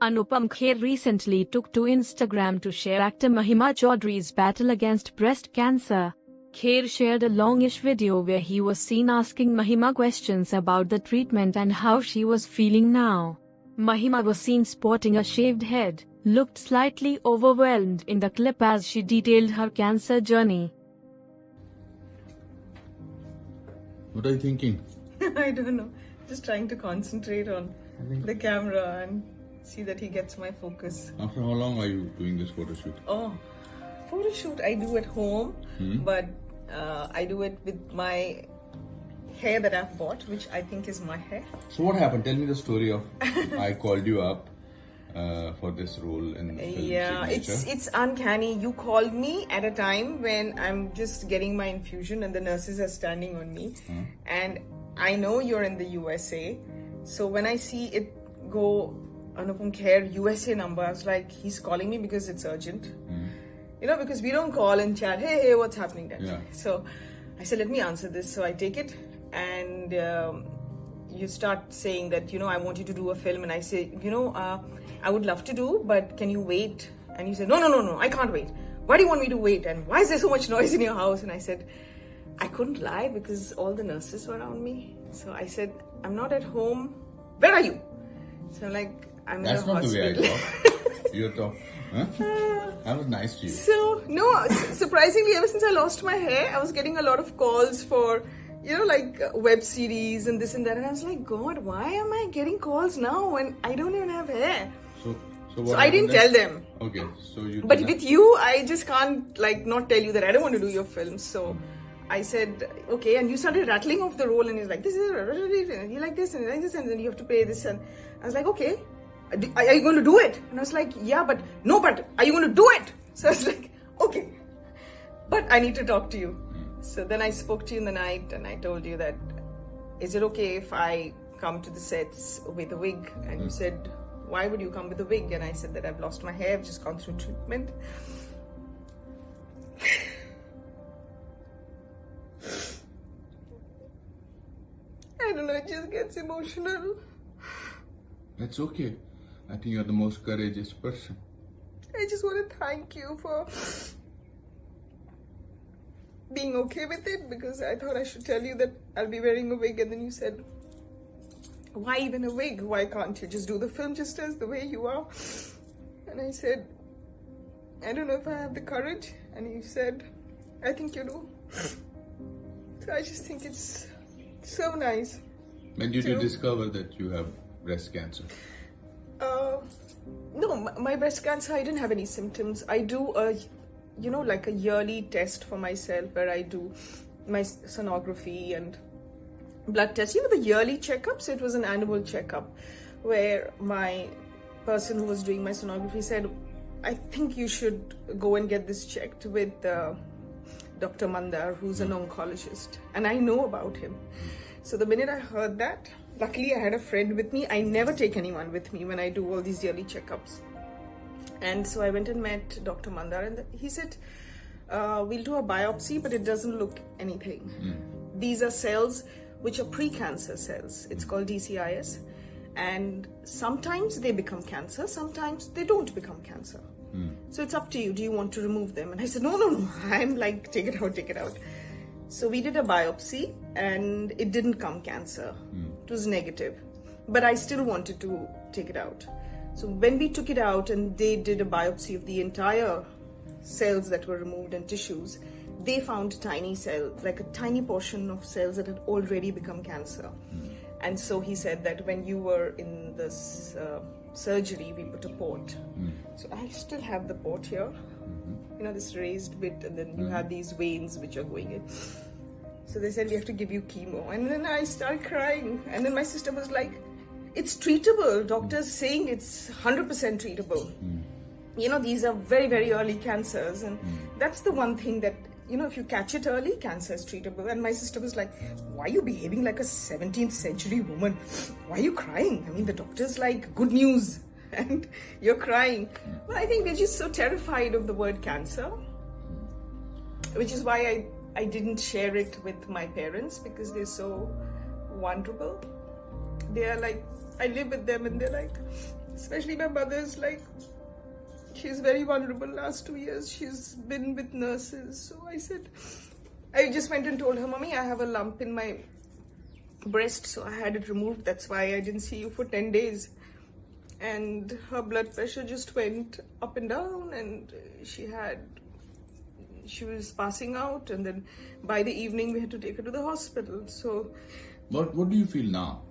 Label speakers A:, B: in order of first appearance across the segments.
A: Anupam Kher recently took to Instagram to share actor Mahima Chaudhry's battle against breast cancer. Kher shared a longish video where he was seen asking Mahima questions about the treatment and how she was feeling now. Mahima was seen sporting a shaved head, looked slightly overwhelmed in the clip as she detailed her cancer journey.
B: What are you thinking?
C: I don't know. Just trying to concentrate on the camera and see that he gets my focus.
B: After how long are you doing this photo shoot?
C: Oh, photo shoot I do at home, but I do it with my hair that I've bought, which I think is my hair.
B: So what happened? Tell me the story of I called you up for this role in the film
C: Yeah,
B: Signature.
C: it's uncanny. You called me at a time when I'm just getting my infusion and the nurses are standing on me. And I know you're in the USA. So when I see it go Anupam Kher USA number, I was like, he's calling me because it's urgent. You know, because we don't call and chat, hey, what's happening then?
B: Yeah.
C: So I said, let me answer this. So I take it and you start saying that, you know, I want you to do a film. And I say, you know, I would love to do, but can you wait? And you said, no, I can't wait. Why do you want me to wait? And why is there so much noise in your house? And I said, I couldn't lie because all the nurses were around me. So I said, I'm not at home. Where are you? So I'm like, I'm
B: That's
C: in a
B: not
C: hospital.
B: the way I talk. You're talk. Huh? I was nice to you.
C: So, no, surprisingly, ever since I lost my hair, I was getting a lot of calls for, you know, like web series and this and that. And I was like, God, why am I getting calls now when I don't even have hair?
B: So
C: So I didn't tell them.
B: Okay, so you.
C: But with you, I just can't like not tell you that I don't want to do your film. So I said, okay. And you started rattling off the roll and he's like, this is, and you like this and like this and then you have to pay this. And I was like, okay. Are you going to do it? And I was like, yeah, but are you going to do it? So I was like, okay, but I need to talk to you. So then I spoke to you in the night and I told you that, is it okay if I come to the sets with a wig? And you said, why would you come with a wig? And I said that I've lost my hair, I've just gone through treatment. I don't know, it just gets emotional.
B: That's okay. I think you're the most courageous person.
C: I just want to thank you for being okay with it because I thought I should tell you that I'll be wearing a wig and then you said, why even a wig? Why can't you just do the film just as the way you are? And I said, I don't know if I have the courage. And you said, I think you do. So I just think it's so nice.
B: When did you discover that you have breast cancer?
C: No, my breast cancer, I didn't have any symptoms. I do like a yearly test for myself where I do my sonography and blood tests. You know, the yearly checkups, it was an annual checkup where my person who was doing my sonography said, I think you should go and get this checked with Dr. Mandar, who's an oncologist. And I know about him. So the minute I heard that, luckily I had a friend with me. I never take anyone with me when I do all these yearly checkups. And so I went and met Dr. Mandar and he said, we'll do a biopsy, but it doesn't look anything. These are cells which are pre-cancer cells. It's called DCIS. And sometimes they become cancer, sometimes they don't become cancer. So it's up to you. Do you want to remove them? And I said, no. I'm like, take it out. So we did a biopsy and it didn't come cancer. It was negative. But I still wanted to take it out. So when we took it out and they did a biopsy of the entire cells that were removed and tissues, they found tiny cells, like a tiny portion of cells that had already become cancer. And so he said that when you were in this surgery, we put a port. So I still have the port here, you know, this raised bit, and then you have these veins which are going in. So they said, we have to give you chemo. And then I started crying. And then my sister was like, it's treatable. Doctors saying it's 100% treatable. You know, these are very, very early cancers. And that's the one thing that, you know, if you catch it early, cancer is treatable. And my sister was like, why are you behaving like a 17th century woman? Why are you crying? I mean, the doctor's like, good news. And you're crying. Well, I think we're just so terrified of the word cancer, which is why I didn't share it with my parents because they're so vulnerable. They are like, I live with them and they're like Especially my mother's like, she's very vulnerable last 2 years. She's been with nurses. So I just went and told her, Mommy, I have a lump in my breast, so I had it removed. That's why I didn't see you for 10 days. And her blood pressure just went up and down, and she was passing out, and then by the evening we had to take her to the hospital. So
B: What do you feel now?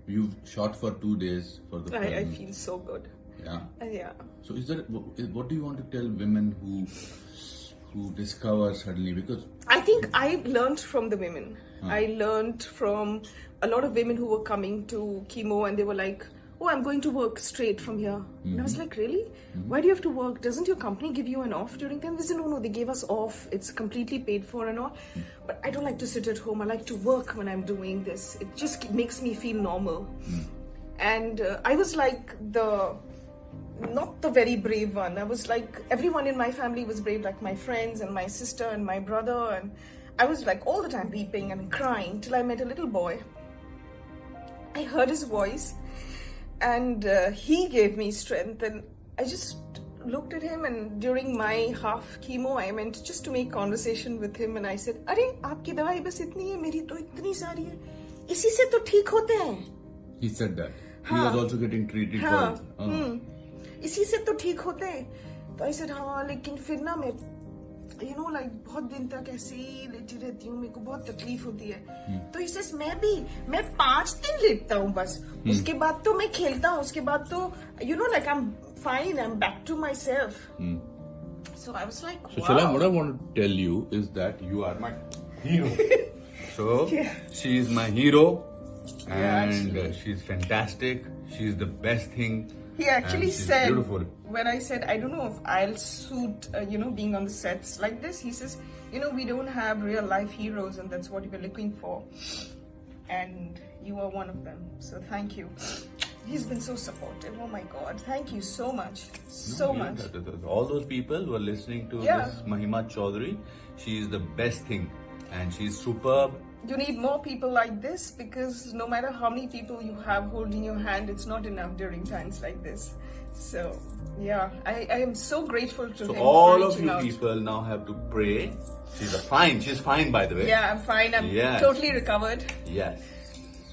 B: You've shot for 2 days for the film.
C: I feel so good.
B: Yeah.
C: Yeah.
B: So what do you want to tell women who discover suddenly? Because
C: I think I learned from the women. I learned from a lot of women who were coming to chemo, and they were like, oh, I'm going to work straight from here. And I was like, really? Why do you have to work? Doesn't your company give you an off during time? They said, no, they gave us off. It's completely paid for and all. But I don't like to sit at home. I like to work when I'm doing this. It just makes me feel normal. And I was like not the very brave one. I was like, everyone in my family was brave, like my friends and my sister and my brother. And I was like all the time weeping and crying till I met a little boy. I heard his voice, and he gave me strength. And I just looked at him, and during my half chemo, I went just to make conversation with him, and I said, "Arey, aapki dawai bas itni hai, meri to itni sari hai. Isi se to theek hote hain."
B: he said that. He was also getting treated for...
C: इसी से तो ठीक होते हैं. तो I said, हाँ, लेकिन फिर ना मैं like बहुत दिन तक ऐसे ही लेटी रहती हूँ, मेरे को बहुत तकलीफ होती है. तो he says, मैं 5 दिन लेटता हूँ बस. उसके बाद तो मैं खेलता हूँ. उसके बाद तो like I'm fine, I'm back to myself. So I was like,
B: So
C: wow.
B: Shalom, what I want to tell you is that you are my hero. So she is my hero, and she's fantastic. She's the best thing.
C: He actually
B: and she's
C: said,
B: beautiful.
C: when I said, I don't know if I'll suit, being on the sets like this, he says, we don't have real life heroes, and that's what we're looking for. And you are one of them. So thank you. He's been so supportive. Oh my God. Thank you so much. So much.
B: All those people who are listening to this Mahima Chaudhry, she is the best thing, and she's superb.
C: You need more people like this, because no matter how many people you have holding your hand, it's not enough during times like this. So, yeah, I am so grateful to him.
B: So all
C: for
B: of
C: reaching
B: you
C: out.
B: people now have to pray. She's fine by the way.
C: Yeah, I'm fine. I'm totally recovered.
B: Yes.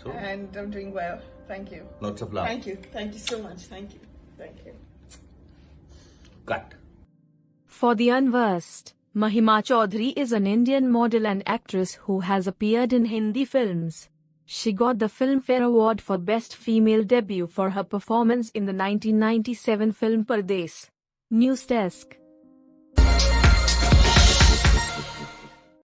B: So,
C: And I'm doing well. Thank you.
B: lots of love.
C: Thank you. Thank you so much. Thank you. Thank you.
B: Cut.
A: For the unversed, Mahima Chaudhry is an Indian model and actress who has appeared in Hindi films. She got the Filmfare Award for Best Female Debut for her performance in the 1997 film Pradesh. News Desk.